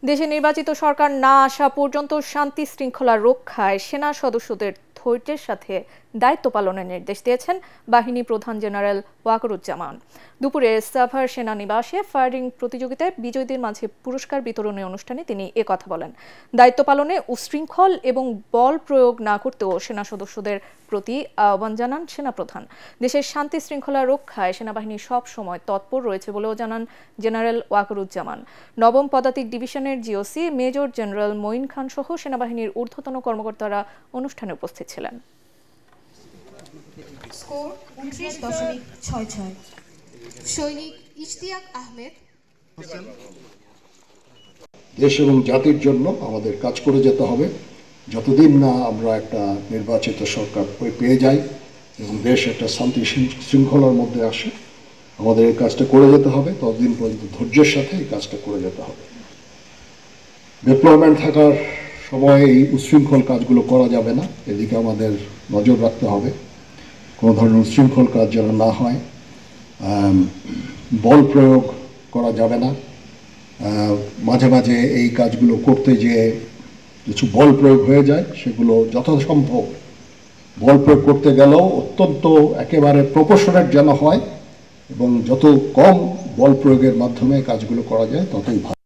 দেশে নির্বাচিত সরকার না আসা পর্যন্ত শান্তি শৃঙ্খলা রক্ষায় সেনা সদস্যদের ধৈর্যের সাথে দায়িত্ব পালনের নির্দেশ দিয়েছেন বাহিনী প্রধান জেনারেল ওয়াকারুজ্জামান। দুপুরে সাভার সেনানিবাসে ফায়ারিং প্রতিযোগিতায় বিজয়ীদের মাঝে পুরস্কার বিতরণী অনুষ্ঠানে তিনি একথা বলেন। দায়িত্ব পালনে উশৃঙ্খল এবং বল প্রয়োগ না করতেও সেনা সদস্যদের প্রতি আহ্বান জানান সেনাপ্রধান। দেশের শান্তি শৃঙ্খলা রক্ষায় সেনাবাহিনী সব সময় তৎপর রয়েছে বলেও জানান জেনারেল ওয়াকারুজ্জামান। নবম পদাতিক ডিভিশনের জিওসি মেজর জেনারেল মঈন খান সহ সেনাবাহিনীর ঊর্ধ্বতন কর্মকর্তারা অনুষ্ঠানে উপস্থিত ছিলেন। স্কোর 29.66। সৈনিক ইশতিয়াক আহমেদ। দেশ এবং জাতির জন্য আমাদের কাজ করে যেতে হবে যতদিন না আমরা একটা নির্বাচিত সরকার পেয়ে যাই এবং দেশ একটা শান্তি শৃঙ্খলার মধ্যে আসে। আমাদের এই কাজটা করে যেতে হবে, ততদিন পর্যন্ত ধৈর্যের সাথে এই কাজটা করে যেতে হবে। ডিপ্লয়মেন্ট থাকার সময় এই উচ্ছৃঙ্খল কাজগুলো করা যাবে না, এদিকে আমাদের নজর রাখতে হবে কোনো ধরনের উচ্ছৃঙ্খল কাজ যেন না হয়। বল প্রয়োগ করা যাবে না। মাঝে মাঝে এই কাজগুলো করতে যেয়ে কিছু বল প্রয়োগ হয়ে যায়, সেগুলো যথাসম্ভব বল প্রয়োগ করতে গেলেও অত্যন্ত একেবারে প্রপোর্শনেট যেন হয় এবং যত কম বল প্রয়োগের মাধ্যমে কাজগুলো করা যায় ততই ভালো।